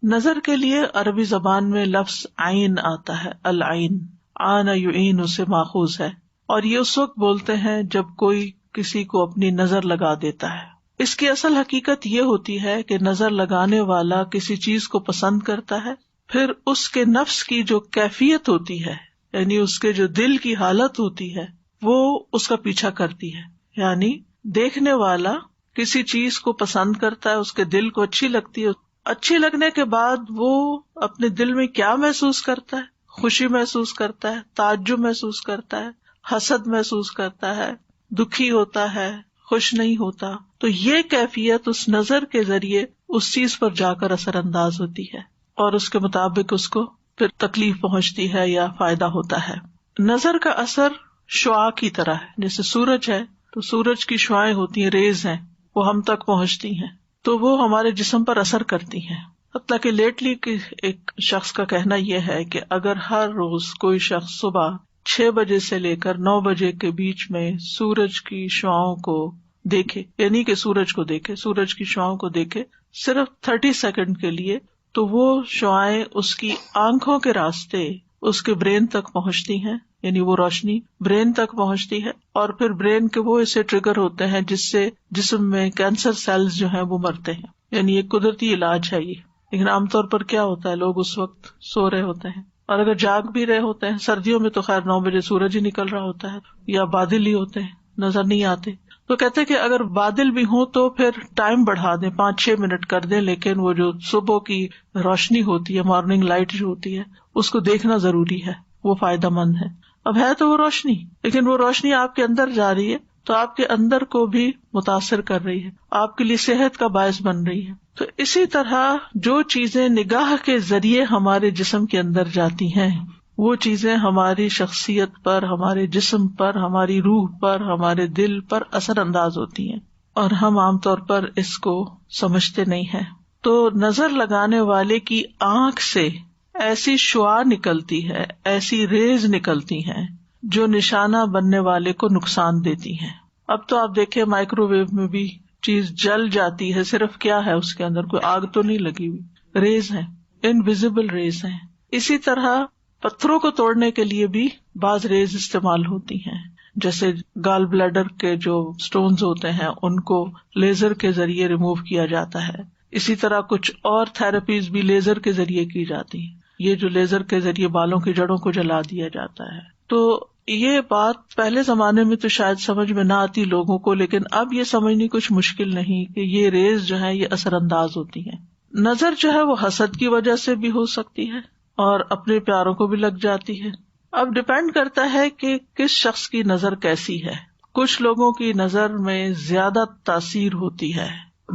نظر کے لیے عربی زبان میں لفظ عین آتا ہے، العین، آن یعین سے ماخوذ ہے، اور یہ اس وقت بولتے ہیں جب کوئی کسی کو اپنی نظر لگا دیتا ہے۔ اس کی اصل حقیقت یہ ہوتی ہے کہ نظر لگانے والا کسی چیز کو پسند کرتا ہے، پھر اس کے نفس کی جو کیفیت ہوتی ہے، یعنی اس کے جو دل کی حالت ہوتی ہے، وہ اس کا پیچھا کرتی ہے۔ یعنی دیکھنے والا کسی چیز کو پسند کرتا ہے، اس کے دل کو اچھی لگتی ہے، اچھی لگنے کے بعد وہ اپنے دل میں کیا محسوس کرتا ہے؟ خوشی محسوس کرتا ہے، تعجب محسوس کرتا ہے، حسد محسوس کرتا ہے، دکھی ہوتا ہے، خوش نہیں ہوتا۔ تو یہ کیفیت اس نظر کے ذریعے اس چیز پر جا کر اثر انداز ہوتی ہے، اور اس کے مطابق اس کو پھر تکلیف پہنچتی ہے یا فائدہ ہوتا ہے۔ نظر کا اثر شعاع کی طرح ہے، جیسے سورج ہے تو سورج کی شعائیں ہوتی ہیں، ریز ہیں، وہ ہم تک پہنچتی ہیں تو وہ ہمارے جسم پر اثر کرتی ہیں۔ حتیٰ کہ لیٹلی ایک شخص کا کہنا یہ ہے کہ اگر ہر روز کوئی شخص صبح 6 بجے سے لے کر 9 بجے کے بیچ میں سورج کی شعاؤں کو دیکھے، یعنی کہ سورج کو دیکھے، سورج کی شعاؤں کو دیکھے صرف 30 سیکنڈ کے لیے، تو وہ شعائیں اس کی آنکھوں کے راستے اس کے برین تک پہنچتی ہیں، یعنی وہ روشنی برین تک پہنچتی ہے، اور پھر برین کے وہ اسے ٹریگر ہوتے ہیں جس سے جسم میں کینسر سیلز جو ہیں وہ مرتے ہیں۔ یعنی ایک قدرتی علاج ہے یہ، لیکن عام طور پر کیا ہوتا ہے، لوگ اس وقت سو رہے ہوتے ہیں، اور اگر جاگ بھی رہے ہوتے ہیں، سردیوں میں تو خیر 9 بجے سورج ہی نکل رہا ہوتا ہے، یا بادل ہی ہوتے ہیں، نظر نہیں آتے۔ تو کہتے ہیں کہ اگر بادل بھی ہوں تو پھر ٹائم بڑھا دیں، 5-6 منٹ کر دیں، لیکن وہ جو صبح کی روشنی ہوتی ہے، مارننگ لائٹ جو ہوتی ہے، اس کو دیکھنا ضروری ہے، وہ فائدہ مند ہے۔ اب ہے تو وہ روشنی، لیکن وہ روشنی آپ کے اندر جا رہی ہے تو آپ کے اندر کو بھی متاثر کر رہی ہے، آپ کے لیے صحت کا باعث بن رہی ہے۔ تو اسی طرح جو چیزیں نگاہ کے ذریعے ہمارے جسم کے اندر جاتی ہیں، وہ چیزیں ہماری شخصیت پر، ہمارے جسم پر، ہماری روح پر، ہمارے دل پر اثر انداز ہوتی ہیں، اور ہم عام طور پر اس کو سمجھتے نہیں ہیں۔ تو نظر لگانے والے کی آنکھ سے ایسی شعاع نکلتی ہے، ایسی ریز نکلتی ہیں جو نشانہ بننے والے کو نقصان دیتی ہیں۔ اب تو آپ دیکھیں مائکرو ویو میں بھی چیز جل جاتی ہے، صرف کیا ہے اس کے اندر، کوئی آگ تو نہیں لگی ہوئی، ریز ہیں، انویزیبل ریز ہیں۔ اسی طرح پتھروں کو توڑنے کے لیے بھی بعض ریز استعمال ہوتی ہیں، جیسے گال بلیڈر کے جو سٹونز ہوتے ہیں ان کو لیزر کے ذریعے ریموو کیا جاتا ہے۔ اسی طرح کچھ اور تھراپیز بھی لیزر کے ذریعے کی جاتی ہیں، یہ جو لیزر کے ذریعے بالوں کی جڑوں کو جلا دیا جاتا ہے۔ تو یہ بات پہلے زمانے میں تو شاید سمجھ میں نہ آتی لوگوں کو، لیکن اب یہ سمجھنی کچھ مشکل نہیں کہ یہ ریز جو ہے یہ اثر انداز ہوتی ہیں۔ نظر جو ہے وہ حسد کی وجہ سے بھی ہو سکتی ہے اور اپنے پیاروں کو بھی لگ جاتی ہے۔ اب ڈپینڈ کرتا ہے کہ کس شخص کی نظر کیسی ہے۔ کچھ لوگوں کی نظر میں زیادہ تاثیر ہوتی ہے،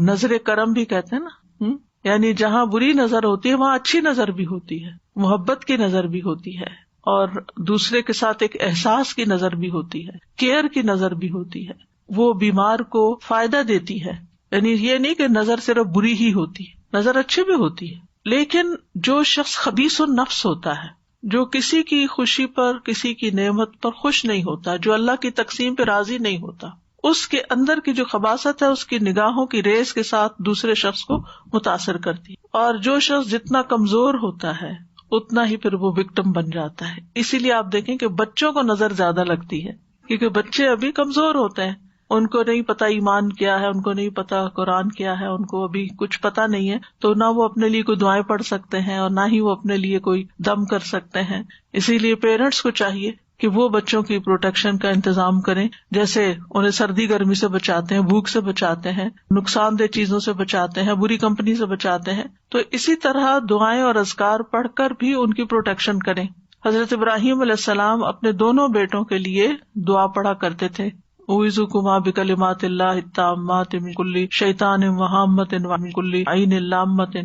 نظر کرم بھی کہتے ہیں نا، یعنی جہاں بری نظر ہوتی ہے وہاں اچھی نظر بھی ہوتی ہے، محبت کی نظر بھی ہوتی ہے، اور دوسرے کے ساتھ ایک احساس کی نظر بھی ہوتی ہے، کیئر کی نظر بھی ہوتی ہے، وہ بیمار کو فائدہ دیتی ہے۔ یعنی یہ نہیں کہ نظر صرف بری ہی ہوتی ہے، نظر اچھی بھی ہوتی ہے، لیکن جو شخص خبیث النفس ہوتا ہے، جو کسی کی خوشی پر، کسی کی نعمت پر خوش نہیں ہوتا، جو اللہ کی تقسیم پہ راضی نہیں ہوتا، اس کے اندر کی جو خباثت ہے اس کی نگاہوں کی ریز کے ساتھ دوسرے شخص کو متاثر کرتی ہے، اور جو شخص جتنا کمزور ہوتا ہے اتنا ہی پھر وہ وکٹم بن جاتا ہے۔ اسی لیے آپ دیکھیں کہ بچوں کو نظر زیادہ لگتی ہے، کیونکہ بچے ابھی کمزور ہوتے ہیں، ان کو نہیں پتا ایمان کیا ہے، ان کو نہیں پتا قرآن کیا ہے، ان کو ابھی کچھ پتا نہیں ہے، تو نہ وہ اپنے لیے کوئی دعائیں پڑھ سکتے ہیں اور نہ ہی وہ اپنے لیے کوئی دم کر سکتے ہیں۔ اسی لیے پیرنٹس کو چاہیے کہ وہ بچوں کی پروٹیکشن کا انتظام کریں، جیسے انہیں سردی گرمی سے بچاتے ہیں، بھوک سے بچاتے ہیں، نقصان دہ چیزوں سے بچاتے ہیں، بری کمپنی سے بچاتے ہیں، تو اسی طرح دعائیں اور اذکار پڑھ کر بھی ان کی پروٹیکشن کریں۔ حضرت ابراہیم علیہ السلام اپنے دونوں بیٹوں کے لیے دعا پڑھا کرتے تھے، اعوذکما بکلمات اللہ التامات من کل شیطان وہامۃ ومن کل عین لامۃ۔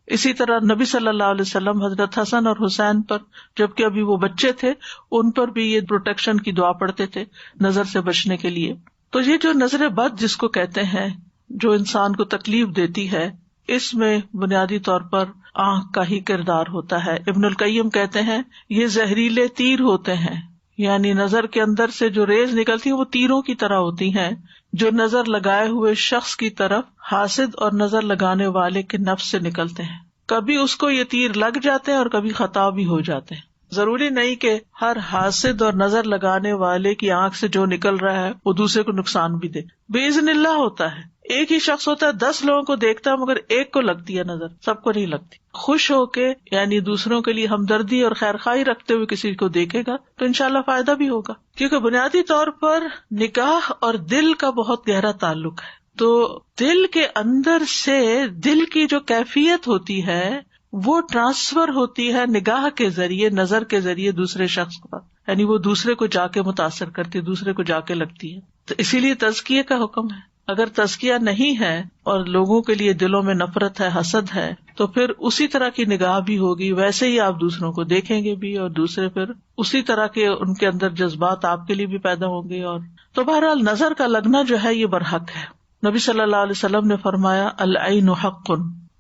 اسی طرح نبی صلی اللہ علیہ وسلم حضرت حسن اور حسین پر، جبکہ ابھی وہ بچے تھے، ان پر بھی یہ پروٹیکشن کی دعا پڑھتے تھے نظر سے بچنے کے لیے۔ تو یہ جو نظر بد جس کو کہتے ہیں، جو انسان کو تکلیف دیتی ہے، اس میں بنیادی طور پر آنکھ کا ہی کردار ہوتا ہے۔ ابن القیم کہتے ہیں یہ زہریلے تیر ہوتے ہیں، یعنی نظر کے اندر سے جو ریز نکلتی ہیں وہ تیروں کی طرح ہوتی ہیں، جو نظر لگائے ہوئے شخص کی طرف حاسد اور نظر لگانے والے کے نفس سے نکلتے ہیں۔ کبھی اس کو یہ تیر لگ جاتے ہیں اور کبھی خطا بھی ہو جاتے ہیں. ضروری نہیں کہ ہر حاسد اور نظر لگانے والے کی آنکھ سے جو نکل رہا ہے وہ دوسرے کو نقصان بھی دے. باذن اللہ ہوتا ہے. ایک ہی شخص ہوتا ہے 10 لوگوں کو دیکھتا ہے مگر ایک کو لگتی ہے نظر, سب کو نہیں لگتی. خوش ہو کے یعنی دوسروں کے لیے ہمدردی اور خیرخواہی رکھتے ہوئے کسی کو دیکھے گا تو انشاءاللہ فائدہ بھی ہوگا, کیونکہ بنیادی طور پر نگاہ اور دل کا بہت گہرا تعلق ہے. تو دل کے اندر سے دل کی جو کیفیت ہوتی ہے وہ ٹرانسفر ہوتی ہے نگاہ کے ذریعے, نظر کے ذریعے دوسرے شخص کا, یعنی وہ دوسرے کو جا کے متاثر کرتی ہے, دوسرے کو جا کے لگتی ہے. تو اسی لیے تزکیے کا حکم ہے. اگر تزکیہ نہیں ہے اور لوگوں کے لیے دلوں میں نفرت ہے, حسد ہے, تو پھر اسی طرح کی نگاہ بھی ہوگی, ویسے ہی آپ دوسروں کو دیکھیں گے بھی اور دوسرے پھر اسی طرح کے ان کے اندر جذبات آپ کے لیے بھی پیدا ہوں گے. اور تو بہرحال نظر کا لگنا جو ہے یہ برحق ہے. نبی صلی اللہ علیہ وسلم نے فرمایا العین حق,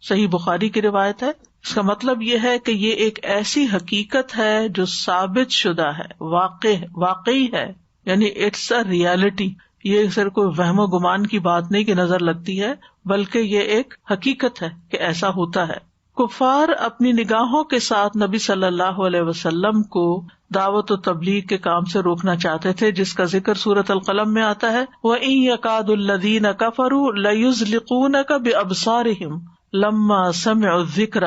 صحیح بخاری کی روایت ہے. اس کا مطلب یہ ہے کہ یہ ایک ایسی حقیقت ہے جو ثابت شدہ ہے, واقعی ہے, یعنی اٹس اے ریالٹی. یہ صرف کوئی وہم و گمان کی بات نہیں کہ نظر لگتی ہے, بلکہ یہ ایک حقیقت ہے کہ ایسا ہوتا ہے. کفار اپنی نگاہوں کے ساتھ نبی صلی اللہ علیہ وسلم کو دعوت و تبلیغ کے کام سے روکنا چاہتے تھے, جس کا ذکر سورۃ القلم میں آتا ہے. وَإِن يَكَادُ الَّذِينَ كَفَرُوا لَيُزْلِقُونَكَ بِأَبْصَارِهِمْ لما سمعوا الذکر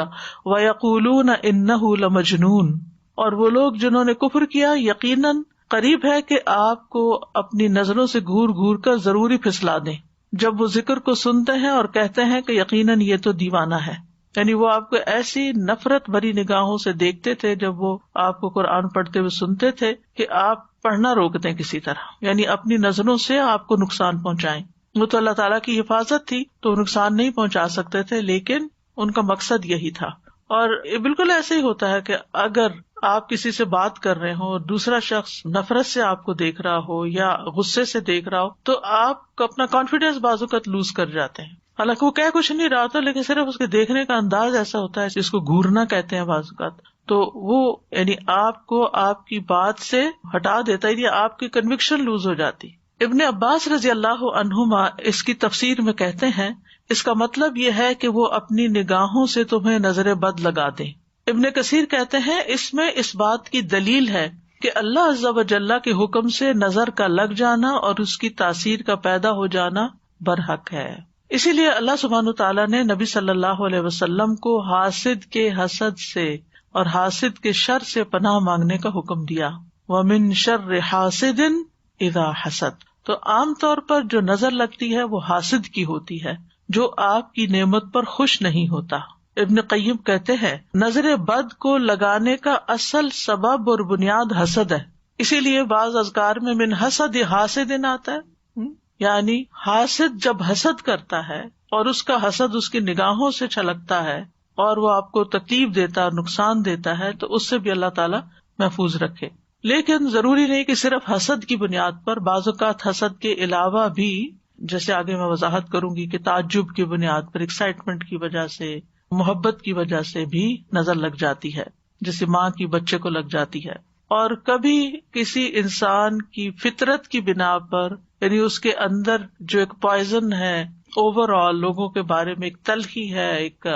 ویقولون انہ لمجنون. اور وہ لوگ جنہوں نے کفر کیا یقیناً قریب ہے کہ آپ کو اپنی نظروں سے گھور گھور کر ضروری پھسلا دیں جب وہ ذکر کو سنتے ہیں اور کہتے ہیں کہ یقیناً یہ تو دیوانہ ہے. یعنی وہ آپ کو ایسی نفرت بھری نگاہوں سے دیکھتے تھے جب وہ آپ کو قرآن پڑھتے ہوئے سنتے تھے کہ آپ پڑھنا روک دیں کسی طرح, یعنی اپنی نظروں سے آپ کو نقصان پہنچائیں. وہ تو اللہ تعالیٰ کی حفاظت تھی تو نقصان نہیں پہنچا سکتے تھے, لیکن ان کا مقصد یہی تھا. اور بالکل ایسے ہی ہوتا ہے کہ اگر آپ کسی سے بات کر رہے ہوں اور دوسرا شخص نفرت سے آپ کو دیکھ رہا ہو یا غصے سے دیکھ رہا ہو تو آپ اپنا کانفیڈینس بعض اوقات لوز کر جاتے ہیں. حالانکہ وہ کہہ کچھ نہیں رہا ہوتا, لیکن صرف اس کے دیکھنے کا انداز ایسا ہوتا ہے جس کو گھورنا کہتے ہیں بعض اوقات, تو وہ یعنی آپ کو آپ کی بات سے ہٹا دیتا ہے, یعنی آپ کی کنوکشن لوز ہو جاتی. ابن عباس رضی اللہ عنہما اس کی تفسیر میں کہتے ہیں اس کا مطلب یہ ہے کہ وہ اپنی نگاہوں سے تمہیں نظر بد لگا دیں. ابن کثیر کہتے ہیں اس میں اس بات کی دلیل ہے کہ اللہ عز و جل کے حکم سے نظر کا لگ جانا اور اس کی تاثیر کا پیدا ہو جانا برحق ہے. اسی لیے اللہ سبحانہ تعالیٰ نے نبی صلی اللہ علیہ وسلم کو حاسد کے حسد سے اور حاسد کے شر سے پناہ مانگنے کا حکم دیا. وَمِن شَرِّ حَاسِدٍ اِذَا حَسَدَ. تو عام طور پر جو نظر لگتی ہے وہ حاسد کی ہوتی ہے جو آپ کی نعمت پر خوش نہیں ہوتا. ابن قیم کہتے ہیں نظر بد کو لگانے کا اصل سبب اور بنیاد حسد ہے. اسی لیے بعض اذکار میں من حسد حاسد آتا ہے, یعنی حاسد جب حسد کرتا ہے اور اس کا حسد اس کی نگاہوں سے چھلکتا ہے اور وہ آپ کو تکلیف دیتا ہے, نقصان دیتا ہے, تو اس سے بھی اللہ تعالیٰ محفوظ رکھے. لیکن ضروری نہیں کہ صرف حسد کی بنیاد پر, بعض اوقات حسد کے علاوہ بھی, جیسے آگے میں وضاحت کروں گی کہ تعجب کی بنیاد پر, ایکسائٹمنٹ کی وجہ سے, محبت کی وجہ سے بھی نظر لگ جاتی ہے, جیسے ماں کی بچے کو لگ جاتی ہے. اور کبھی کسی انسان کی فطرت کی بنا پر, یعنی اس کے اندر جو ایک پوائزن ہے اوور آل لوگوں کے بارے میں, ایک تلخی ہے, ایک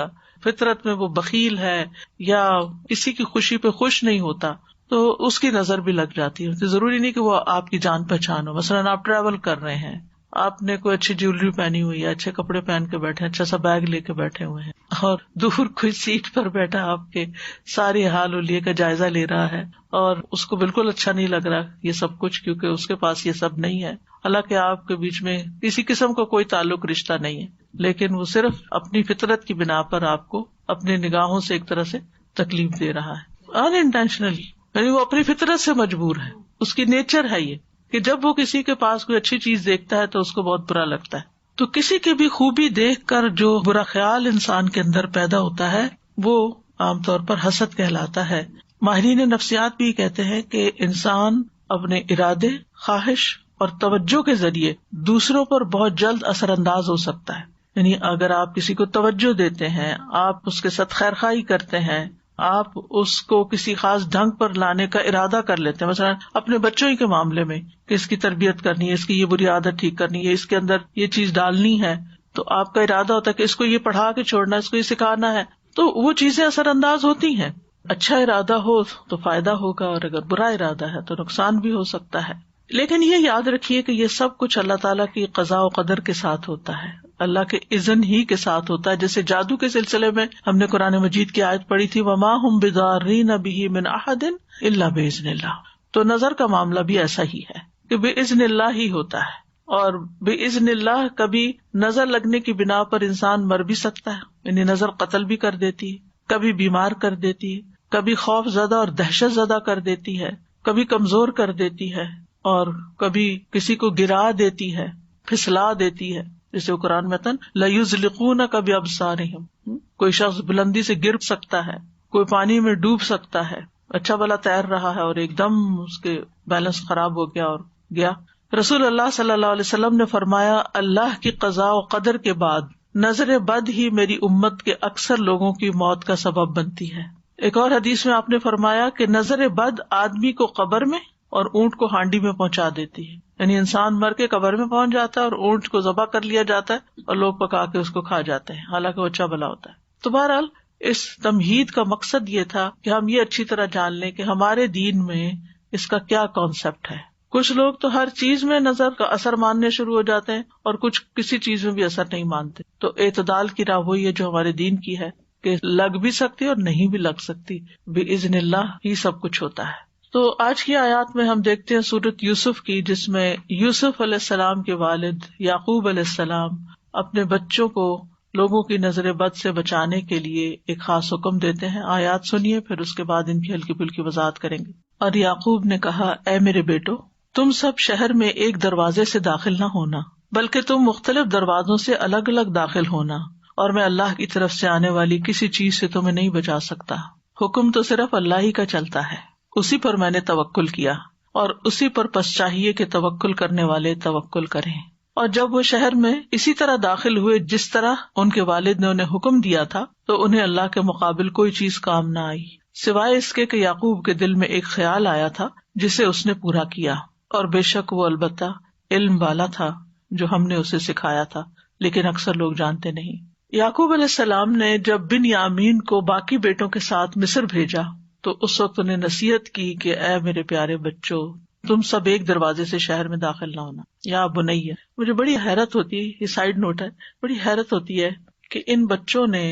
فطرت میں وہ بخیل ہے یا کسی کی خوشی پہ خوش نہیں ہوتا, تو اس کی نظر بھی لگ جاتی ہے. ضروری نہیں کہ وہ آپ کی جان پہچان ہو. مثلاً آپ ٹریول کر رہے ہیں, آپ نے کوئی اچھی جیولری پہنی ہوئی ہے, اچھے کپڑے پہن کے بیٹھے, اچھا سا بیگ لے کے بیٹھے ہوئے ہیں, اور دور کوئی سیٹ پر بیٹھا آپ کے ساری حال ولیے کا جائزہ لے رہا ہے اور اس کو بالکل اچھا نہیں لگ رہا یہ سب کچھ, کیونکہ اس کے پاس یہ سب نہیں ہے. حالانکہ آپ کے بیچ میں کسی قسم کا کوئی تعلق رشتہ نہیں ہے, لیکن وہ صرف اپنی فطرت کی بنا پر آپ کو اپنی نگاہوں سے ایک طرح سے تکلیف دے رہا ہے ان انٹینشنلی, یعنی وہ اپنی فطرت سے مجبور ہے, اس کی نیچر ہے یہ کہ جب وہ کسی کے پاس کوئی اچھی چیز دیکھتا ہے تو اس کو بہت برا لگتا ہے. تو کسی کی بھی خوبی دیکھ کر جو برا خیال انسان کے اندر پیدا ہوتا ہے وہ عام طور پر حسد کہلاتا ہے. ماہرین نفسیات بھی کہتے ہیں کہ انسان اپنے ارادے, خواہش اور توجہ کے ذریعے دوسروں پر بہت جلد اثر انداز ہو سکتا ہے. یعنی اگر آپ کسی کو توجہ دیتے ہیں, آپ اس کے ساتھ خیرخواہی کرتے ہیں, آپ اس کو کسی خاص ڈھنگ پر لانے کا ارادہ کر لیتے ہیں, مثلا اپنے بچوں ہی کے معاملے میں کہ اس کی تربیت کرنی ہے, اس کی یہ بری عادت ٹھیک کرنی ہے, اس کے اندر یہ چیز ڈالنی ہے, تو آپ کا ارادہ ہوتا ہے کہ اس کو یہ پڑھا کے چھوڑنا ہے, اس کو یہ سکھانا ہے, تو وہ چیزیں اثر انداز ہوتی ہیں. اچھا ارادہ ہو تو فائدہ ہوگا، اور اگر برا ارادہ ہے تو نقصان بھی ہو سکتا ہے. لیکن یہ یاد رکھیے کہ یہ سب کچھ اللہ تعالیٰ کی قضاء و قدر کے ساتھ ہوتا ہے، اللہ کے اذن ہی کے ساتھ ہوتا ہے. جیسے جادو کے سلسلے میں ہم نے قرآن مجید کی آیت پڑھی تھی، وَمَا هُمْ بِضَارِّينَ بِهِ مِنْ أَحَدٍ إِلَّا بِإِذْنِ اللَّهِ. تو نظر کا معاملہ بھی ایسا ہی ہے کہ بِإِذْنِ اللَّهِ ہی ہوتا ہے. اور بِإِذْنِ اللَّهِ کبھی نظر لگنے کی بنا پر انسان مر بھی سکتا ہے، یعنی نظر قتل بھی کر دیتی ہے، کبھی بیمار کر دیتی ہے، کبھی خوف زدہ اور دہشت زدہ کر دیتی ہے، کبھی کمزور کر دیتی ہے، اور کبھی کسی کو گرا دیتی ہے، پھسلا دیتی ہے. جیسے قرآن میں لَيُزْلِقُونَكَ بِأَبْصَارِهِمْ، کوئی شخص بلندی سے گر سکتا ہے، کوئی پانی میں ڈوب سکتا ہے، اچھا بھلا تیر رہا ہے اور ایک دم اس کے بیلنس خراب ہو گیا اور گیا. رسول اللہ صلی اللہ علیہ وسلم نے فرمایا، اللہ کی قضاء و قدر کے بعد نظر بد ہی میری امت کے اکثر لوگوں کی موت کا سبب بنتی ہے. ایک اور حدیث میں آپ نے فرمایا کہ نظر بد آدمی کو قبر میں اور اونٹ کو ہانڈی میں پہنچا دیتی ہے. یعنی انسان مر کے قبر میں پہنچ جاتا ہے اور اونٹ کو ذبح کر لیا جاتا ہے اور لوگ پکا کے اس کو کھا جاتے ہیں، حالانکہ وہ اچھا بھلا ہوتا ہے. تو بہرحال اس تمہید کا مقصد یہ تھا کہ ہم یہ اچھی طرح جان لیں کہ ہمارے دین میں اس کا کیا کانسیپٹ ہے. کچھ لوگ تو ہر چیز میں نظر کا اثر ماننے شروع ہو جاتے ہیں اور کچھ کسی چیز میں بھی اثر نہیں مانتے. تو اعتدال کی راہ وہی ہے جو ہمارے دین کی ہے کہ لگ بھی سکتی اور نہیں بھی لگ سکتی، بِإِذْنِ اللہ ہی سب کچھ ہوتا ہے. تو آج کی آیات میں ہم دیکھتے ہیں سورۃ یوسف کی، جس میں یوسف علیہ السلام کے والد یعقوب علیہ السلام اپنے بچوں کو لوگوں کی نظر بد سے بچانے کے لیے ایک خاص حکم دیتے ہیں. آیات سنیے، پھر اس کے بعد ان کی ہلکی پھلکی وضاحت کریں گے. اور یعقوب نے کہا، اے میرے بیٹو، تم سب شہر میں ایک دروازے سے داخل نہ ہونا، بلکہ تم مختلف دروازوں سے الگ الگ داخل ہونا، اور میں اللہ کی طرف سے آنے والی کسی چیز سے تمہیں نہیں بچا سکتا. حکم تو صرف اللہ ہی کا چلتا ہے، اسی پر میں نے توکل کیا، اور اسی پر پس چاہیے کہ توکل کرنے والے توکل کریں. اور جب وہ شہر میں اسی طرح داخل ہوئے جس طرح ان کے والد نے انہیں حکم دیا تھا، تو انہیں اللہ کے مقابل کوئی چیز کام نہ آئی، سوائے اس کے کہ یعقوب کے دل میں ایک خیال آیا تھا جسے اس نے پورا کیا. اور بے شک وہ البتہ علم والا تھا جو ہم نے اسے سکھایا تھا، لیکن اکثر لوگ جانتے نہیں. یعقوب علیہ السلام نے جب بنیامین کو باقی بیٹوں کے ساتھ مصر بھیجا تو اس وقت انہیں نصیحت کی کہ اے میرے پیارے بچوں، تم سب ایک دروازے سے شہر میں داخل نہ ہونا. یا بنیہ، مجھے بڑی حیرت ہوتی ہے، یہ سائیڈ نوٹ ہے، بڑی حیرت ہوتی ہے کہ ان بچوں نے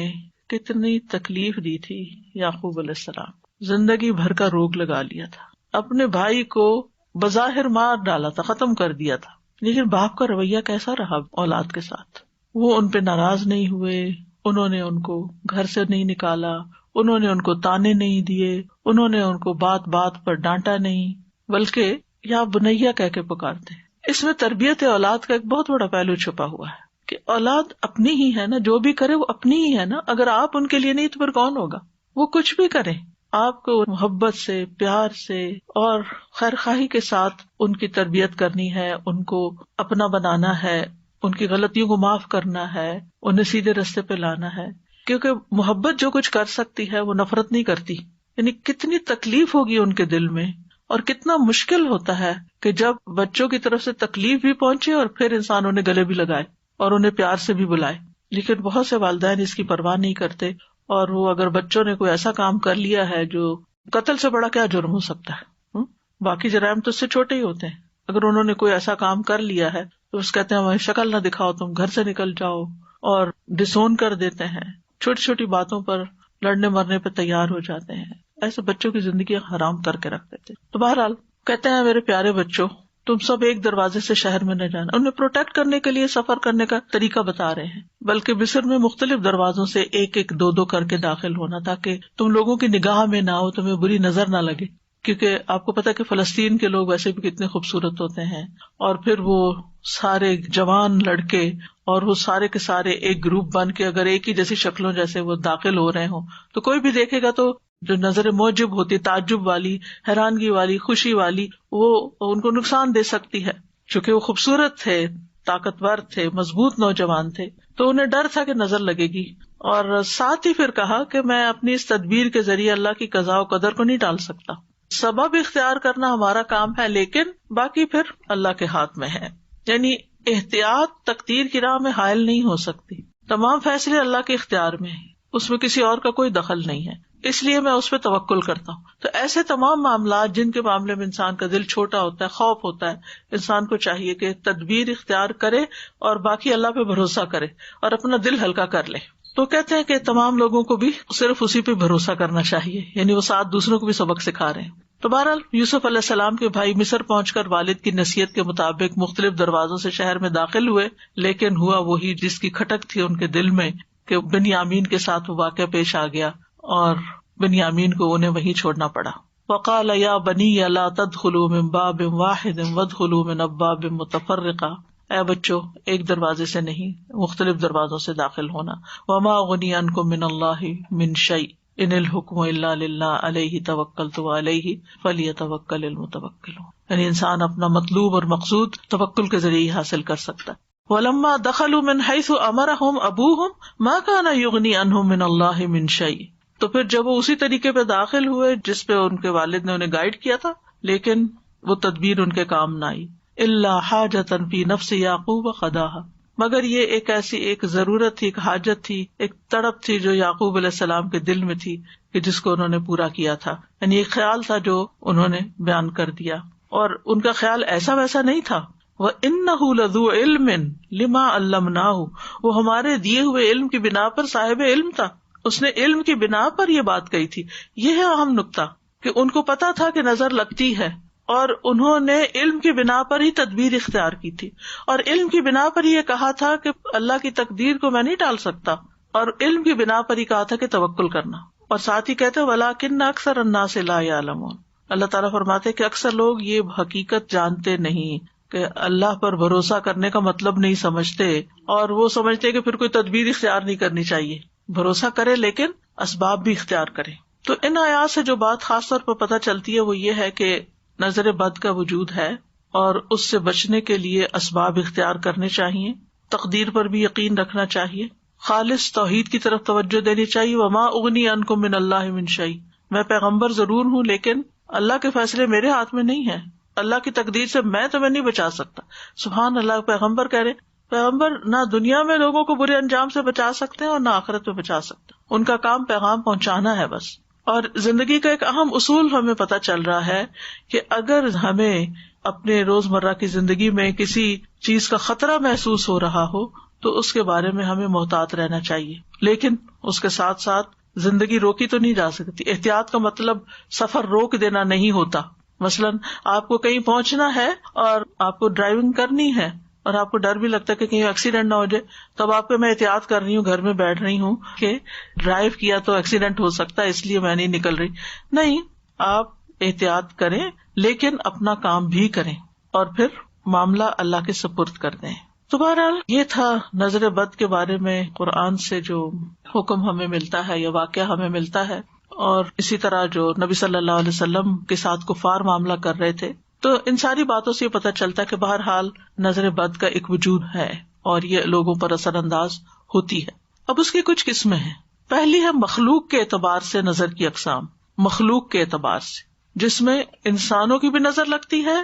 کتنی تکلیف دی تھی یعقوب علیہ السلام. زندگی بھر کا روگ لگا لیا تھا، اپنے بھائی کو بظاہر مار ڈالا تھا، ختم کر دیا تھا، لیکن باپ کا رویہ کیسا رہا اولاد کے ساتھ؟ وہ ان پہ ناراض نہیں ہوئے، انہوں نے ان کو گھر سے نہیں نکالا، انہوں نے ان کو تانے نہیں دیے، انہوں نے ان کو بات بات پر ڈانٹا نہیں، بلکہ یا بنیا کہہ کے پکارتے. اس میں تربیت اولاد کا ایک بہت بڑا پہلو چھپا ہوا ہے کہ اولاد اپنی ہی ہے نا، جو بھی کرے وہ اپنی ہی ہے نا. اگر آپ ان کے لیے نہیں تو پھر کون ہوگا؟ وہ کچھ بھی کریں، آپ کو محبت سے، پیار سے اور خیر خواہی کے ساتھ ان کی تربیت کرنی ہے، ان کو اپنا بنانا ہے، ان کی غلطیوں کو معاف کرنا ہے، انہیں سیدھے رستے پہ لانا ہے. کیونکہ محبت جو کچھ کر سکتی ہے وہ نفرت نہیں کرتی. یعنی کتنی تکلیف ہوگی ان کے دل میں، اور کتنا مشکل ہوتا ہے کہ جب بچوں کی طرف سے تکلیف بھی پہنچے اور پھر انسان انہیں گلے بھی لگائے اور انہیں پیار سے بھی بلائے. لیکن بہت سے والدین اس کی پرواہ نہیں کرتے، اور وہ اگر بچوں نے کوئی ایسا کام کر لیا ہے جو قتل سے بڑا کیا جرم ہو سکتا ہے، باقی جرائم تو اس سے چھوٹے ہی ہوتے ہیں، اگر انہوں نے کوئی ایسا کام کر لیا ہے تو اس کہتے ہیں ہمیں شکل نہ دکھاؤ، تم گھر سے نکل جاؤ، اور ڈسون کر دیتے ہیں، چھوٹی چھوٹی باتوں پر لڑنے مرنے پہ تیار ہو جاتے ہیں. ایسے بچوں کی زندگی حرام کر کے رکھ دیتے. تو بہرحال کہتے ہیں میرے پیارے بچوں، تم سب ایک دروازے سے شہر میں نہ جانا. انہیں پروٹیکٹ کرنے کے لیے سفر کرنے کا طریقہ بتا رہے ہیں، بلکہ مصر میں مختلف دروازوں سے ایک ایک دو دو کر کے داخل ہونا، تاکہ تم لوگوں کی نگاہ میں نہ ہو، تمہیں بری نظر نہ لگے. کیونکہ آپ کو پتا کہ فلسطین کے لوگ ویسے بھی کتنے خوبصورت ہوتے ہیں، اور پھر وہ سارے جوان لڑکے اور وہ سارے کے سارے ایک گروپ بن کے اگر ایک ہی جیسی شکلوں جیسے وہ داخل ہو رہے ہوں تو کوئی بھی دیکھے گا تو جو نظر موجب ہوتی، تعجب والی، حیرانگی والی، خوشی والی، وہ ان کو نقصان دے سکتی ہے. چونکہ وہ خوبصورت تھے، طاقتور تھے، مضبوط نوجوان تھے، تو انہیں ڈر تھا کہ نظر لگے گی. اور ساتھ ہی پھر کہا کہ میں اپنی اس تدبیر کے ذریعے اللہ کی قضاء و قدر کو نہیں ٹال سکتا. سبب اختیار کرنا ہمارا کام ہے، لیکن باقی پھر اللہ کے ہاتھ میں ہے. یعنی احتیاط تقدیر کی راہ میں حائل نہیں ہو سکتی. تمام فیصلے اللہ کے اختیار میں ہیں. اس میں کسی اور کا کوئی دخل نہیں ہے، اس لیے میں اس پہ توکل کرتا ہوں. تو ایسے تمام معاملات جن کے معاملے میں انسان کا دل چھوٹا ہوتا ہے، خوف ہوتا ہے، انسان کو چاہیے کہ تدبیر اختیار کرے اور باقی اللہ پہ بھروسہ کرے اور اپنا دل ہلکا کر لے. تو کہتے ہیں کہ تمام لوگوں کو بھی صرف اسی پہ بھروسہ کرنا چاہیے، یعنی وہ ساتھ دوسروں کو بھی سبق سکھا رہے ہیں. تو بہرحال یوسف علیہ السلام کے بھائی مصر پہنچ کر والد کی نصیحت کے مطابق مختلف دروازوں سے شہر میں داخل ہوئے، لیکن ہوا وہی جس کی کھٹک تھی ان کے دل میں کہ بنیامین کے ساتھ وہ واقعہ پیش آ گیا اور بنیامین کو انہیں وہیں چھوڑنا پڑا. وقال یا بنی لا تدخلوا من باب واحد وادخلوا من ابواب متفرقہ، اے بچوں ایک دروازے سے نہیں مختلف دروازوں سے داخل ہونا. وما اغنی عنکم من اللہ من شیء ان الحکم الا للہ علیہ توکلت وعلیہ فلیتوکل المتوکلون. یعنی انسان اپنا مطلوب اور مقصود توکل کے ذریعے حاصل کر سکتا ہے. وَلَمَّا دَخَلُوا مِنْ حَيْثُ أَمَرَهُمْ أَبُوهُمْ مَا كَانَ يُغْنِي عَنْهُمْ مِنَ اللَّهِ مِنْ شَيْءٍ. تو پھر جب وہ اسی طریقے پہ داخل ہوئے جس پہ ان کے والد نے انہیں گائیڈ کیا تھا، لیکن وہ تدبیر ان کے کام نہ آئی. إِلَّا حَاجَةً فِي نَفْسِ يَعْقُوبَ قَضَاهَا، مگر یہ ایک ضرورت تھی، ایک حاجت تھی، ایک تڑپ تھی جو یعقوب علیہ السلام کے دل میں تھی کہ جس کو انہوں نے پورا کیا تھا. یعنی ایک خیال تھا جو انہوں نے بیان کر دیا، اور ان کا خیال ایسا ویسا نہیں تھا. وَإِنَّهُ لَذُو عِلْمٍ لِمَا عَلَّمْنَاهُ، وہ ہمارے دیے ہوئے علم کی بنا پر صاحب علم تھا، اس نے علم کی بنا پر یہ بات کہی تھی. یہ ہے اہم نقطہ کہ ان کو پتا تھا کہ نظر لگتی ہے، اور انہوں نے علم کی بنا پر ہی تدبیر اختیار کی تھی، اور علم کی بنا پر یہ کہا تھا کہ اللہ کی تقدیر کو میں نہیں ٹال سکتا، اور علم کی بنا پر ہی کہا تھا کہ توکل کرنا. اور ساتھ ہی کہتے وَلَٰكِنَّ أَكْثَرَ النَّاسِ لَا يَعْلَمُونَ، اللہ تعالیٰ فرماتے کہ اکثر لوگ یہ حقیقت جانتے نہیں کہ اللہ پر بھروسہ کرنے کا مطلب نہیں سمجھتے، اور وہ سمجھتے کہ پھر کوئی تدبیر اختیار نہیں کرنی چاہیے. بھروسہ کرے لیکن اسباب بھی اختیار کرے. تو ان آیات سے جو بات خاص طور پر پتہ چلتی ہے وہ یہ ہے کہ نظر بد کا وجود ہے، اور اس سے بچنے کے لیے اسباب اختیار کرنے چاہیے، تقدیر پر بھی یقین رکھنا چاہیے، خالص توحید کی طرف توجہ دینی چاہیے. وما اغنی عنکم من اللہ من شیء، میں پیغمبر ضرور ہوں لیکن اللہ کے فیصلے میرے ہاتھ میں نہیں ہیں، اللہ کی تقدیر سے میں تمہیں نہیں بچا سکتا. سبحان اللہ، پیغمبر کہہ رہے پیغمبر نہ دنیا میں لوگوں کو برے انجام سے بچا سکتے ہیں اور نہ آخرت میں بچا سکتے، ان کا کام پیغام پہنچانا ہے بس. اور زندگی کا ایک اہم اصول ہمیں پتہ چل رہا ہے کہ اگر ہمیں اپنے روزمرہ کی زندگی میں کسی چیز کا خطرہ محسوس ہو رہا ہو تو اس کے بارے میں ہمیں محتاط رہنا چاہیے، لیکن اس کے ساتھ ساتھ زندگی روکی تو نہیں جا سکتی. احتیاط کا مطلب سفر روک دینا نہیں ہوتا. مثلاً آپ کو کہیں پہنچنا ہے اور آپ کو ڈرائیونگ کرنی ہے اور آپ کو ڈر بھی لگتا ہے کہ کہیں ایکسیڈنٹ نہ ہو جائے، تب آپ کو میں احتیاط کر رہی ہوں، گھر میں بیٹھ رہی ہوں کہ ڈرائیو کیا تو ایکسیڈنٹ ہو سکتا ہے اس لیے میں نہیں نکل رہی. نہیں، آپ احتیاط کریں لیکن اپنا کام بھی کریں اور پھر معاملہ اللہ کے سپرد کر دیں. تو بہرحال یہ تھا نظر بد کے بارے میں قرآن سے جو حکم ہمیں ملتا ہے یا واقعہ ہمیں ملتا ہے، اور اسی طرح جو نبی صلی اللہ علیہ وسلم کے ساتھ کفار معاملہ کر رہے تھے. تو ان ساری باتوں سے یہ پتہ چلتا ہے کہ بہرحال نظر بد کا ایک وجود ہے اور یہ لوگوں پر اثر انداز ہوتی ہے. اب اس کی کچھ قسمیں ہیں. پہلی ہے مخلوق کے اعتبار سے نظر کی اقسام. مخلوق کے اعتبار سے جس میں انسانوں کی بھی نظر لگتی ہے،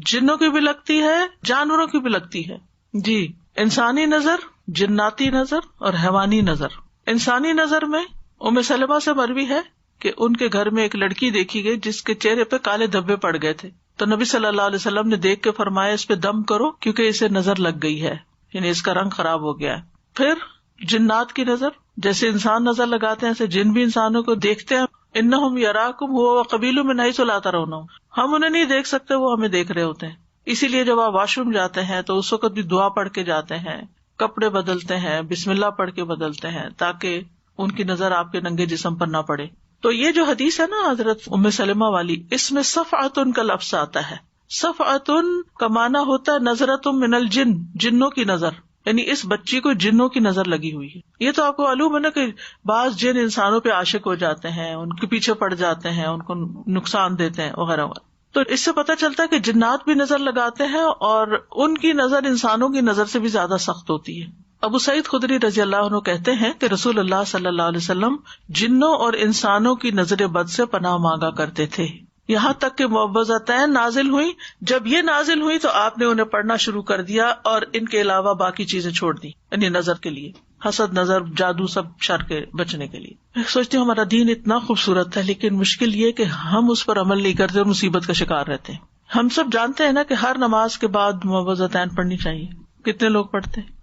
جنوں کی بھی لگتی ہے، جانوروں کی بھی لگتی ہے. جی، انسانی نظر، جناتی نظر اور حیوانی نظر. انسانی نظر میں ام سلمہ سے مروی ہے کہ ان کے گھر میں ایک لڑکی دیکھی گئی جس کے چہرے پہ کالے دھبے پڑ گئے تھے. تو نبی صلی اللہ علیہ وسلم نے دیکھ کے فرمایا اس پہ دم کرو کیونکہ اسے نظر لگ گئی ہے، یعنی اس کا رنگ خراب ہو گیا ہے. پھر جنات کی نظر، جیسے انسان نظر لگاتے ہیں ایسے جن بھی انسانوں کو دیکھتے ہیں. انہم یراکم هو وقبیلہ من حیث لا ترونہم، ہم انہیں نہیں دیکھ سکتے، وہ ہمیں دیکھ رہے ہوتے ہیں. اسی لیے جب آپ واش روم جاتے ہیں تو اس وقت بھی دعا پڑھ کے جاتے ہیں، کپڑے بدلتے ہیں، بسم اللہ پڑھ کے بدلتے ہیں تاکہ ان کی نظر آپ کے ننگے جسم پر نہ پڑے. تو یہ جو حدیث ہے نا حضرت ام سلمہ والی، اس میں صفعۃ کا لفظ آتا ہے. صفعۃ کا معنی ہوتا ہے نظرۃ من الجن، جنوں کی نظر، یعنی اس بچی کو جنوں کی نظر لگی ہوئی ہے. یہ تو آپ کو معلوم ہے نا کہ بعض جن انسانوں پہ عاشق ہو جاتے ہیں، ان کے پیچھے پڑ جاتے ہیں، ان کو نقصان دیتے ہیں وغیرہ وغیرہ. تو اس سے پتہ چلتا ہے کہ جنات بھی نظر لگاتے ہیں اور ان کی نظر انسانوں کی نظر سے بھی زیادہ سخت ہوتی ہے. ابو سعید خدری رضی اللہ عنہ کہتے ہیں کہ رسول اللہ صلی اللہ علیہ وسلم جنوں اور انسانوں کی نظر بد سے پناہ مانگا کرتے تھے، یہاں تک کہ معوذتین نازل ہوئی. جب یہ نازل ہوئی تو آپ نے انہیں پڑھنا شروع کر دیا اور ان کے علاوہ باقی چیزیں چھوڑ دی، یعنی نظر کے لیے. حسد، نظر، جادو، سب شر کے بچنے کے لیے. میں سوچتی ہوں ہمارا دین اتنا خوبصورت ہے، لیکن مشکل یہ کہ ہم اس پر عمل نہیں کرتے اور مصیبت کا شکار رہتے ہیں. ہم سب جانتے ہیں نا کہ ہر نماز کے بعد معوذتین پڑھنی چاہیے. کتنے لوگ پڑھتے ہیں؟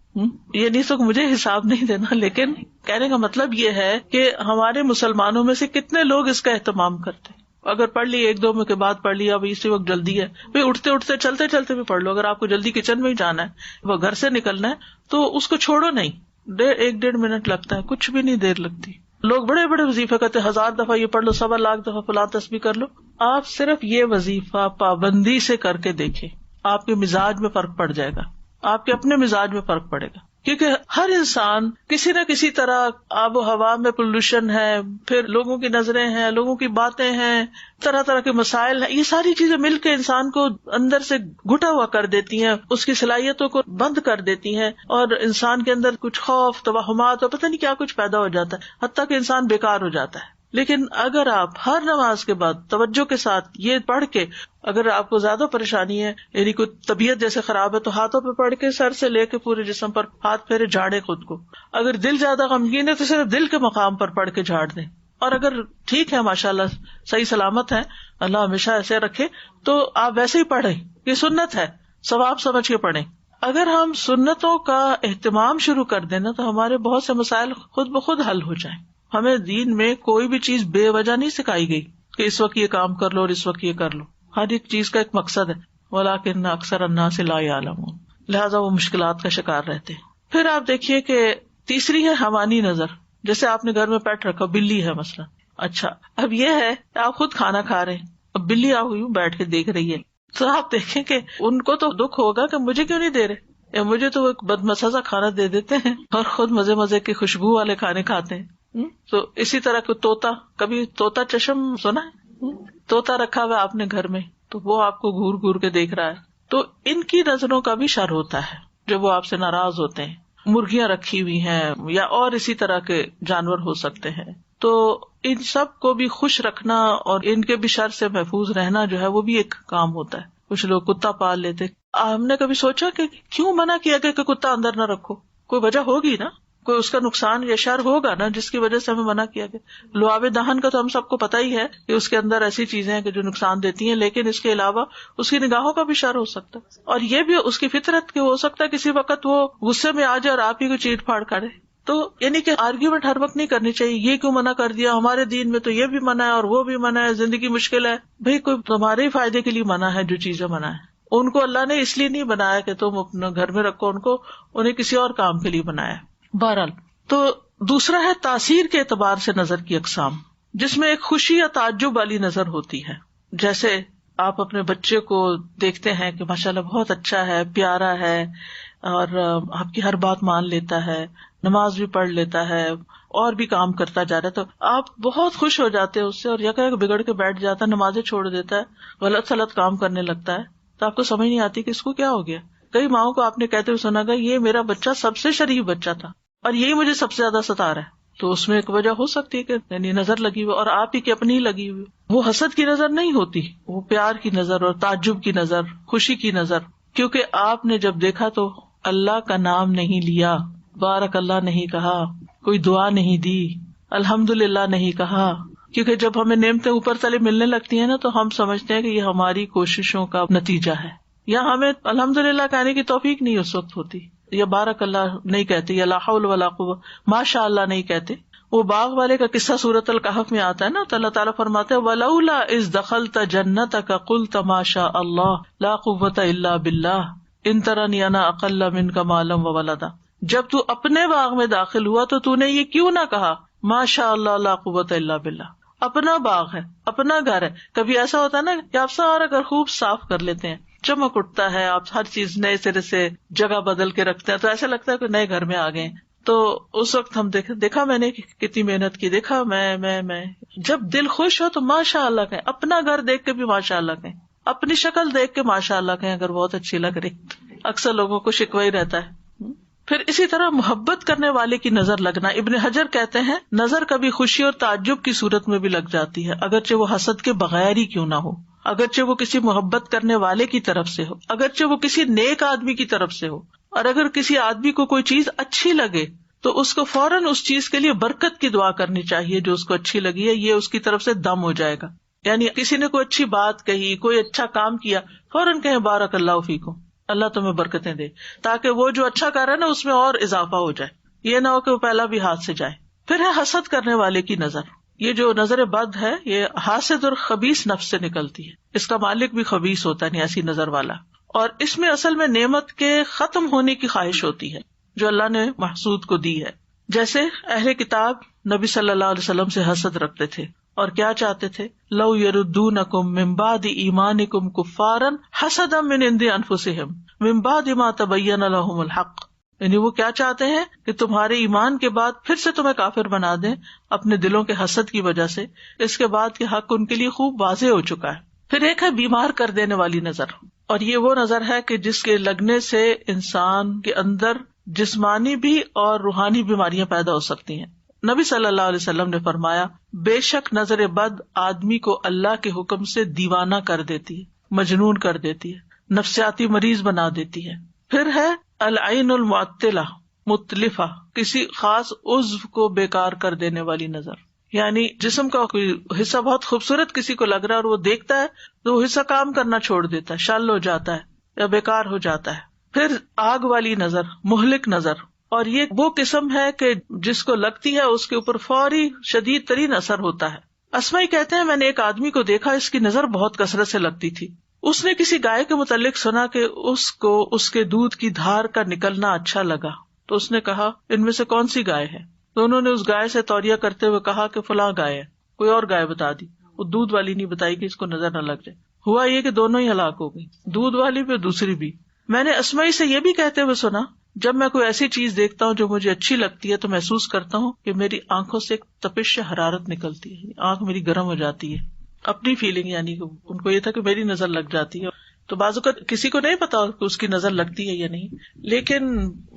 یہ نہیں سو مجھے حساب نہیں دینا، لیکن کہنے کا مطلب یہ ہے کہ ہمارے مسلمانوں میں سے کتنے لوگ اس کا اہتمام کرتے ہیں. اگر پڑھ لی ایک دو میں کے بعد پڑھ لیا، اب اسی وقت جلدی ہے، بھائی اٹھتے اٹھتے چلتے چلتے بھی پڑھ لو. اگر آپ کو جلدی کچن میں ہی جانا ہے، وہ گھر سے نکلنا ہے، تو اس کو چھوڑو نہیں. 1-1.5 منٹ لگتا ہے، کچھ بھی نہیں دیر لگتی. لوگ بڑے بڑے وظیفے کرتے 1000 دفعہ یہ پڑھ لو، 1.25 دفعہ فلاں تسبیح کر لو. آپ صرف یہ وظیفہ پابندی سے کر کے دیکھیں، آپ کے مزاج میں فرق پڑ جائے گا، آپ کے اپنے مزاج میں فرق پڑے گا. کیونکہ ہر انسان کسی نہ کسی طرح، آب و ہوا میں پولوشن ہے، پھر لوگوں کی نظریں ہیں، لوگوں کی باتیں ہیں، طرح طرح کے مسائل ہیں، یہ ساری چیزیں مل کے انسان کو اندر سے گھٹا ہوا کر دیتی ہیں، اس کی صلاحیتوں کو بند کر دیتی ہیں، اور انسان کے اندر کچھ خوف، توہمات اور پتہ نہیں کیا کچھ پیدا ہو جاتا ہے، حتیٰ کہ انسان بیکار ہو جاتا ہے. لیکن اگر آپ ہر نماز کے بعد توجہ کے ساتھ یہ پڑھ کے، اگر آپ کو زیادہ پریشانی ہے، یعنی کوئی طبیعت جیسے خراب ہے، تو ہاتھوں پہ پڑھ کے سر سے لے کے پورے جسم پر ہاتھ پھیرے، جھاڑے خود کو. اگر دل زیادہ غمگین ہے تو صرف دل کے مقام پر پڑھ کے جھاڑ دیں. اور اگر ٹھیک ہے، ماشاءاللہ صحیح سلامت ہے، اللہ ہمیشہ ایسے رکھے، تو آپ ویسے ہی پڑھیں. یہ سنت ہے، ثواب سمجھ کے پڑھیں. اگر ہم سنتوں کا اہتمام شروع کر دیں نا، تو ہمارے بہت سے مسائل خود بخود حل ہو جائیں. ہمیں دین میں کوئی بھی چیز بے وجہ نہیں سکھائی گئی کہ اس وقت یہ کام کر لو اور اس وقت یہ کر لو. ہر ایک چیز کا ایک مقصد ہے. وَلَٰكِنَّ أَكْثَرَ النَّاسِ لَا يَعْلَمُونَ. لہٰذا وہ مشکلات کا شکار رہتے ہیں. پھر آپ دیکھیے کہ تیسری ہے حوانی نظر. جیسے آپ نے گھر میں پیٹ رکھا، بلی ہے مثلا. اچھا، اب یہ ہے کہ آپ خود کھانا کھا رہے ہیں، اب بلی آپ یوں بیٹھ کے دیکھ رہی ہے، تو آپ دیکھیں کہ ان کو تو دکھ ہوگا کہ مجھے کیوں نہیں دے رہے، یا مجھے تو وہ بدمزہ کھانا دے دیتے ہیں اور خود مزے مزے کے خوشبو والے کھانے کھاتے ہیں. تو اسی طرح کو طوطا، کبھی طوطا چشم سنا ہے؟ طوطا رکھا ہوا آپ نے گھر میں، تو وہ آپ کو گھور گھور کے دیکھ رہا ہے. تو ان کی نظروں کا بھی شر ہوتا ہے جب وہ آپ سے ناراض ہوتے ہیں. مرغیاں رکھی ہوئی ہیں یا اور اسی طرح کے جانور ہو سکتے ہیں، تو ان سب کو بھی خوش رکھنا اور ان کے بھی شر سے محفوظ رہنا جو ہے وہ بھی ایک کام ہوتا ہے. کچھ لوگ کتا پال لیتے. ہم نے کبھی سوچا کہ کیوں منع کیا کہ کتا اندر نہ رکھو؟ کوئی وجہ ہوگی نا، کوئی اس کا نقصان یا شر ہوگا نا جس کی وجہ سے ہمیں منع کیا گیا. لعاب دہن کا تو ہم سب کو پتا ہی ہے کہ اس کے اندر ایسی چیزیں ہیں کہ جو نقصان دیتی ہیں، لیکن اس کے علاوہ اس کی نگاہوں کا بھی شر ہو سکتا ہے، اور یہ بھی اس کی فطرت کے ہو سکتا ہے کسی وقت وہ غصے میں آ جائے اور آپ ہی کو چیٹ پھاڑ کرے. تو یعنی کہ آرگیومنٹ ہر وقت نہیں کرنی چاہیے، یہ کیوں منع کر دیا، ہمارے دین میں تو یہ بھی منع ہے اور وہ بھی منع ہے، زندگی مشکل ہے. بھائی کوئی تمہارے ہی فائدے کے لیے منع ہے، جو چیزیں منع ہے ان کو اللہ نے اس لیے نہیں بنایا کہ تم اپنے گھر میں رکھو ان کو، انہیں کسی اور کام کے لیے بنایا. بہرحال تو دوسرا ہے تاثیر کے اعتبار سے نظر کی اقسام، جس میں ایک خوشی یا تعجب والی نظر ہوتی ہے. جیسے آپ اپنے بچے کو دیکھتے ہیں کہ ماشاءاللہ بہت اچھا ہے، پیارا ہے، اور آپ کی ہر بات مان لیتا ہے، نماز بھی پڑھ لیتا ہے اور بھی کام کرتا جا رہا ہے، تو آپ بہت خوش ہو جاتے ہیں اس سے. اور یکا یک بگڑ کے بیٹھ جاتا ہے، نمازیں چھوڑ دیتا ہے، غلط سلط کام کرنے لگتا ہے، تو آپ کو سمجھ نہیں آتی کہ اس کو کیا ہو گیا. کئی ماؤں کو آپ نے کہتے ہوئے سنا گا یہ میرا بچہ سب سے شریف بچہ تھا اور یہی مجھے سب سے زیادہ ستا رہا ہے. تو اس میں ایک وجہ ہو سکتی ہے کہ یعنی نظر لگی ہوئی، اور آپ ہی کی اپنی لگی ہوئی. وہ حسد کی نظر نہیں ہوتی، وہ پیار کی نظر اور تعجب کی نظر، خوشی کی نظر. کیونکہ آپ نے جب دیکھا تو اللہ کا نام نہیں لیا، بارک اللہ نہیں کہا، کوئی دعا نہیں دی، الحمدللہ نہیں کہا. کیونکہ جب ہمیں نعمتیں اوپر تلے ملنے لگتی ہیں نا، تو ہم سمجھتے ہیں کہ یہ ہماری کوششوں کا نتیجہ ہے، یا ہمیں الحمدللہ کہنے کی توفیق نہیں اس وقت ہوتی، یا بارک اللہ نہیں کہتے، یا لا حول ولا قوت، ماشاء اللہ نہیں کہتے. وہ باغ والے کا قصہ سورۃ الکہف میں آتا ہے نا، تو اللہ تعالیٰ فرماتے ہیں وَلَوْلَا إِذْ دَخَلْتَ جَنَّتَكَ قُلْتَ مَا شَاءَ اللَّهُ لَا قُوَّةَ إِلَّا بِاللَّهِ إِن تَرَنِي أَنَا أَقَلَّ مِنْكَ مَالًا وَوَلَدًا. جب تو اپنے باغ میں داخل ہوا تو تو نے یہ کیوں نہ کہا ما شاء اللہ لا قوة الا باللہ. اپنا باغ ہے، اپنا گھر ہے. کبھی ایسا ہوتا ہے نا کہ آپ سارا گھر خوب صاف کر لیتے ہیں، چمک اٹھتا ہے، آپ ہر چیز نئے سرے سے جگہ بدل کے رکھتے ہیں، تو ایسا لگتا ہے کہ نئے گھر میں آ گئے. تو اس وقت ہم دیکھا میں نے کتنی محنت کی، دیکھا میں جب دل خوش ہو تو ماشاء اللہ کہیں. اپنا گھر دیکھ کے بھی ماشاء اللہ کہیں، اپنی شکل دیکھ کے ماشاء اللہ کہیں اگر بہت اچھی لگ رہی. اکثر لوگوں کو شکوہ ہی رہتا ہے. پھر اسی طرح محبت کرنے والے کی نظر لگنا. ابن حجر کہتے ہیں نظر کبھی خوشی اور تعجب کی صورت میں بھی لگ جاتی ہے، اگرچہ وہ حسد کے بغیر ہی کیوں نہ ہو، اگرچہ وہ کسی محبت کرنے والے کی طرف سے ہو، اگرچہ وہ کسی نیک آدمی کی طرف سے ہو. اور اگر کسی آدمی کو کوئی چیز اچھی لگے تو اس کو فوراً اس چیز کے لیے برکت کی دعا کرنی چاہیے جو اس کو اچھی لگی ہے، یہ اس کی طرف سے دم ہو جائے گا. یعنی کسی نے کوئی اچھی بات کہی، کوئی اچھا کام کیا، فوراً کہیں بارک اللہ فیکم، اللہ تمہیں برکتیں دے، تاکہ وہ جو اچھا کر رہا ہے نا اس میں اور اضافہ ہو جائے، یہ نہ ہو کہ وہ پہلا بھی ہاتھ سے جائے. پھر ہے حسد کرنے والے کی نظر. یہ جو نظر بد ہے یہ حاسد اور خبیث نفس سے نکلتی ہے، اس کا مالک بھی خبیث ہوتا ہے، یعنی ایسی نظر والا. اور اس میں اصل میں نعمت کے ختم ہونے کی خواہش ہوتی ہے جو اللہ نے محسود کو دی ہے. جیسے اہل کتاب نبی صلی اللہ علیہ وسلم سے حسد رکھتے تھے اور کیا چاہتے تھے، لو یردونکم من بعد ایمانکم کفارا حسدا من عند انفسہم من بعد ما تبین لہم الحق. یعنی وہ کیا چاہتے ہیں کہ تمہارے ایمان کے بعد پھر سے تمہیں کافر بنا دیں اپنے دلوں کے حسد کی وجہ سے، اس کے بعد کہ حق ان کے لیے خوب واضح ہو چکا ہے. پھر ایک ہے بیمار کر دینے والی نظر، اور یہ وہ نظر ہے کہ جس کے لگنے سے انسان کے اندر جسمانی بھی اور روحانی بیماریاں پیدا ہو سکتی ہیں. نبی صلی اللہ علیہ وسلم نے فرمایا، بے شک نظر بد آدمی کو اللہ کے حکم سے دیوانہ کر دیتی ہے، مجنون کر دیتی ہے، نفسیاتی مریض بنا دیتی ہے. پھر ہے العین المعطلہ متلفہ، کسی خاص عضو کو بیکار کر دینے والی نظر. یعنی جسم کا کوئی حصہ بہت خوبصورت کسی کو لگ رہا ہے اور وہ دیکھتا ہے تو وہ حصہ کام کرنا چھوڑ دیتا ہے، شل ہو جاتا ہے یا بیکار ہو جاتا ہے. پھر آگ والی نظر، مہلک نظر، اور یہ وہ قسم ہے کہ جس کو لگتی ہے اس کے اوپر فوری شدید ترین اثر ہوتا ہے. اسمائی کہتے ہیں میں نے ایک آدمی کو دیکھا، اس کی نظر بہت کثرت سے لگتی تھی. اس نے کسی گائے کے متعلق سنا کہ اس کو اس کے دودھ کی دھار کا نکلنا اچھا لگا، تو اس نے کہا ان میں سے کون سی گائے ہے؟ تو انہوں نے اس گائے سے توریہ کرتے ہوئے کہا کہ فلاں گائے ہے. کوئی اور گائے بتا دی، وہ دودھ والی نہیں بتائی کہ اس کو نظر نہ لگ جائے. ہوا یہ کہ دونوں ہی ہلاک ہو گئی، دودھ والی بھی دوسری بھی. میں نے اسمائی سے یہ بھی کہتے ہوئے سنا، جب میں کوئی ایسی چیز دیکھتا ہوں جو مجھے اچھی لگتی ہے تو محسوس کرتا ہوں کہ میری آنکھوں سے ایک تپش حرارت نکلتی ہے، آنکھ میری گرم ہو جاتی ہے. اپنی فیلنگ، یعنی ان کو یہ تھا کہ میری نظر لگ جاتی ہے. تو بعض اوقات کسی کو نہیں پتا کہ اس کی نظر لگتی ہے یا نہیں، لیکن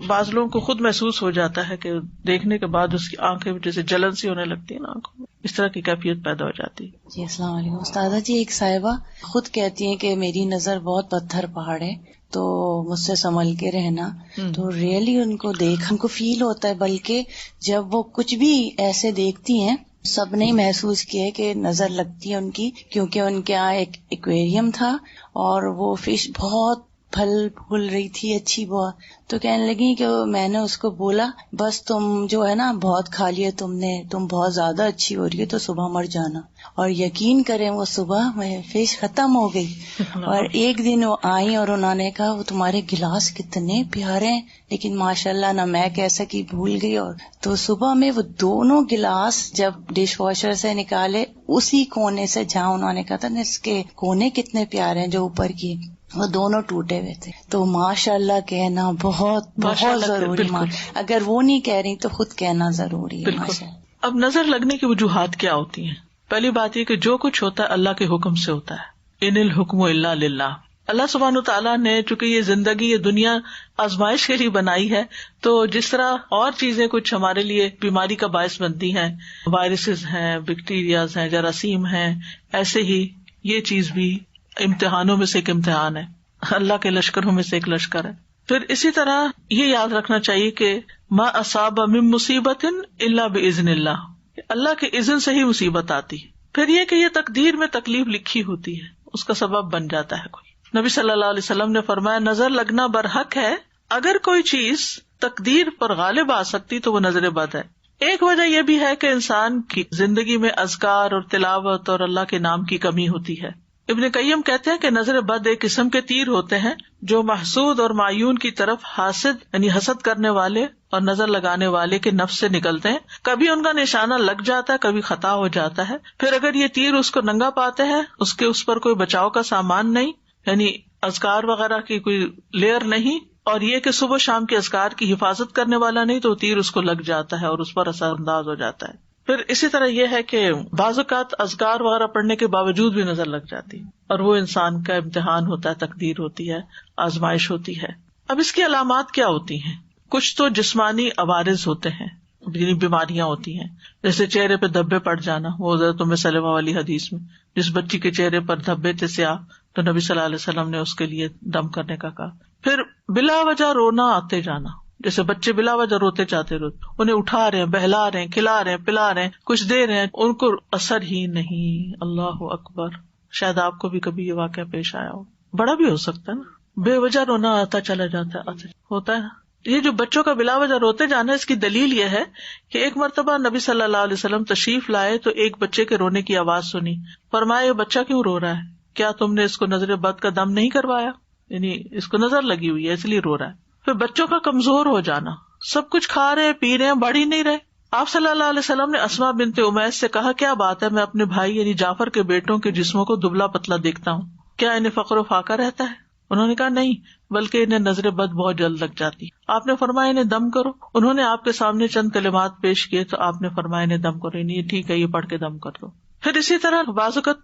بعض لوگوں کو خود محسوس ہو جاتا ہے کہ دیکھنے کے بعد اس کی آنکھیں جیسے جلن سی ہونے لگتی ہے نا آنکھوں میں، اس طرح کی کیفیت پیدا ہو جاتی ہے. جی السلام علیکم استاذہ جی. ایک صاحبہ خود کہتی ہیں کہ میری نظر بہت پتھر پہاڑ ہے تو مجھ سے سنبھل کے رہنا. تو ریئلی ان کو دیکھ ان کو فیل ہوتا ہے، بلکہ جب وہ کچھ بھی ایسے دیکھتی ہیں سب نے محسوس کیا کہ نظر لگتی ہے ان کی، کیونکہ ان کے یہاں ایک ایکویریم تھا اور وہ فش بہت پھل پھول رہی تھی اچھی بہت. تو کہنے لگی کہ میں نے اس کو بولا بس تم جو ہے نا بہت کھا لیا تم بہت زیادہ اچھی ہو رہی ہے تو صبح مر جانا. اور یقین کریں وہ صبح میں فش ختم ہو گئی. اور ایک دن وہ آئی اور انہوں نے کہا وہ تمہارے گلاس کتنے پیارے ہیں، لیکن ماشاءاللہ نہ میں کہہ سکی، بھول گئی. اور تو صبح میں وہ دونوں گلاس جب ڈش واشر سے نکالے اسی کونے سے جہاں انہوں نے کہا تھا نا اس کے کونے کتنے پیارے ہیں جو اوپر کی، وہ دونوں ٹوٹے ہوئے تھے. تو ماشاء اللہ کہنا بہت بہت ضروری، اگر وہ نہیں کہہ رہی تو خود کہنا ضروری ہے. ماشاءاللہ. اب نظر لگنے کی وجوہات کیا ہوتی ہیں؟ پہلی بات یہ کہ جو کچھ ہوتا ہے اللہ کے حکم سے ہوتا ہے. ان الحکم الا للہ. اللہ سبحانہ تعالیٰ نے چونکہ یہ زندگی، یہ دنیا آزمائش کے لیے بنائی ہے، تو جس طرح اور چیزیں کچھ ہمارے لیے بیماری کا باعث بنتی ہیں، وائرسز ہیں، بیکٹیریاز ہیں، جراثیم ہیں، ایسے ہی یہ چیز بھی امتحانوں میں سے ایک امتحان ہے، اللہ کے لشکروں میں سے ایک لشکر ہے. پھر اسی طرح یہ یاد رکھنا چاہیے کہ ما اصاب من مصیبت الا باذن اللہ، اللہ کے اذن سے ہی مصیبت آتی. پھر یہ کہ یہ تقدیر میں تکلیف لکھی ہوتی ہے، اس کا سبب بن جاتا ہے کوئی. نبی صلی اللہ علیہ وسلم نے فرمایا نظر لگنا برحق ہے، اگر کوئی چیز تقدیر پر غالب آ سکتی تو وہ نظر بد ہے. ایک وجہ یہ بھی ہے کہ انسان کی زندگی میں اذکار اور تلاوت اور اللہ کے نام کی کمی ہوتی ہے. ابن قیم کہتے ہیں کہ نظر بد ایک قسم کے تیر ہوتے ہیں جو محسود اور معیون کی طرف حاسد یعنی حسد کرنے والے اور نظر لگانے والے کے نفس سے نکلتے ہیں. کبھی ان کا نشانہ لگ جاتا ہے، کبھی خطا ہو جاتا ہے. پھر اگر یہ تیر اس کو ننگا پاتے ہیں، اس پر کوئی بچاؤ کا سامان نہیں، یعنی اذکار وغیرہ کی کوئی لیئر نہیں، اور یہ کہ صبح شام کے اذکار کی حفاظت کرنے والا نہیں، تو تیر اس کو لگ جاتا ہے اور اس پر اثر انداز ہو جاتا ہے. پھر اسی طرح یہ ہے کہ بعض اوقات اذکار وغیرہ پڑھنے کے باوجود بھی نظر لگ جاتی ہے، اور وہ انسان کا امتحان ہوتا ہے، تقدیر ہوتی ہے، آزمائش ہوتی ہے. اب اس کی علامات کیا ہوتی ہیں؟ کچھ تو جسمانی عوارض ہوتے ہیں، یعنی بیماریاں ہوتی ہیں، جیسے چہرے پہ دھبے پڑ جانا. وہ حضرت ام سلمہ والی حدیث میں جس بچی کے چہرے پر دھبے تھے سیاہ، تو نبی صلی اللہ علیہ وسلم نے اس کے لیے دم کرنے کا کہا. پھر بلا وجہ رونا آتے جانا، جیسے بچے بلا وجہ روتے چاہتے روتے، انہیں اٹھا رہے ہیں، بہلا رہے ہیں، کھلا رہے ہیں، پلا رہے ہیں، کچھ دے رہے ہیں، ان کو اثر ہی نہیں. اللہ اکبر. شاید آپ کو بھی کبھی یہ واقعہ پیش آیا ہو. بڑا بھی ہو سکتا ہے نا، بے وجہ رونا آتا چلا جاتا ہے، ہوتا ہے نا. یہ جو بچوں کا بلا وجہ روتے جانا ہے، اس کی دلیل یہ ہے کہ ایک مرتبہ نبی صلی اللہ علیہ وسلم تشریف لائے تو ایک بچے کے رونے کی آواز سنی. فرمایا یہ بچہ کیوں رو رہا ہے؟ کیا تم نے اس کو نظر بد کا دم نہیں کروایا؟ یعنی اس کو نظر لگی ہوئی ہے اس لیے رو رہا ہے. پھر بچوں کا کمزور ہو جانا، سب کچھ کھا رہے ہیں پی رہے ہیں، بڑھ ہی نہیں رہے. آپ صلی اللہ علیہ وسلم نے اسما بنت امیس سے کہا کیا بات ہے، میں اپنے بھائی یعنی جعفر کے بیٹوں کے جسموں کو دبلا پتلا دیکھتا ہوں، کیا انہیں فقر و فاقہ رہتا ہے؟ انہوں نے کہا نہیں، بلکہ انہیں نظر بد بہت جلد لگ جاتی. آپ نے فرمایا انہیں دم کرو. انہوں نے آپ کے سامنے چند کلمات پیش کیے تو آپ نے فرمایا انہیں دم کرو. نہیں ٹھیک ہے، یہ پڑھ کے دم کر دو. پھر اسی طرح بعض اوقات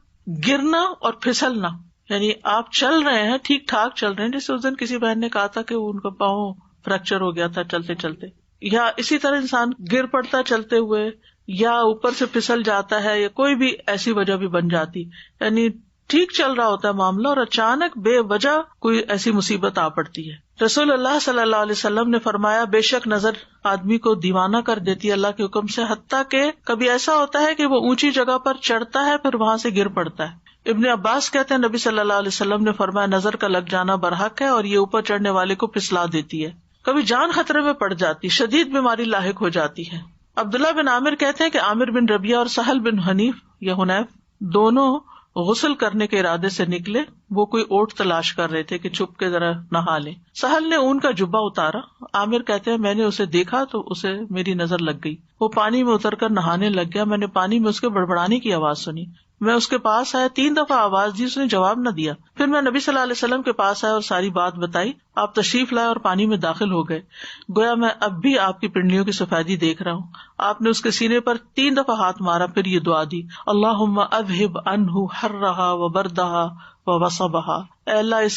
گرنا اور پھسلنا، یعنی آپ چل رہے ہیں ٹھیک ٹھاک چل رہے ہیں، جیسے اس دن کسی بہن نے کہا تھا کہ ان کا پاؤں فریکچر ہو گیا تھا چلتے چلتے، یا اسی طرح انسان گر پڑتا چلتے ہوئے، یا اوپر سے پھسل جاتا ہے، یا کوئی بھی ایسی وجہ بھی بن جاتی، یعنی ٹھیک چل رہا ہوتا ہے معاملہ اور اچانک بے وجہ کوئی ایسی مصیبت آ پڑتی ہے. رسول اللہ صلی اللہ علیہ وسلم نے فرمایا بے شک نظر آدمی کو دیوانہ کر دیتی ہے اللہ کے حکم سے، حتیٰ کہ کبھی ایسا ہوتا ہے کہ وہ اونچی جگہ پر چڑھتا ہے پھر وہاں سے گر پڑتا ہے. ابن عباس کہتے ہیں نبی صلی اللہ علیہ وسلم نے فرمایا نظر کا لگ جانا برحق ہے اور یہ اوپر چڑھنے والے کو پھسلا دیتی ہے. کبھی جان خطرے میں پڑ جاتی، شدید بیماری لاحق ہو جاتی ہے. عبداللہ بن عامر کہتے ہیں کہ عامر بن ربیعہ اور سہل بن حنیف دونوں غسل کرنے کے ارادے سے نکلے. وہ کوئی اوٹ تلاش کر رہے تھے کہ چھپ کے ذرا نہا لیں. سہل نے اون کا جبہ اتارا. عامر کہتے ہیں میں نے اسے دیکھا تو اسے میری نظر لگ گئی. وہ پانی میں اتر کر نہانے لگ گیا. میں نے پانی میں اس کے بڑبڑانے کی آواز سنی. میں اس کے پاس آیا، 3 دفعہ آواز دی، اس نے جواب نہ دیا. پھر میں نبی صلی اللہ علیہ وسلم کے پاس آیا اور ساری بات بتائی. آپ تشریف لائے اور پانی میں داخل ہو گئے. گویا میں اب بھی آپ کی پنڈلیوں کی سفیدی دیکھ رہا ہوں. آپ نے اس کے سینے پر 3 دفعہ ہاتھ مارا، پھر یہ دعا دی اللہم اذہب عنہ حرہا و بردہا و وصبہا. اے اللہ اس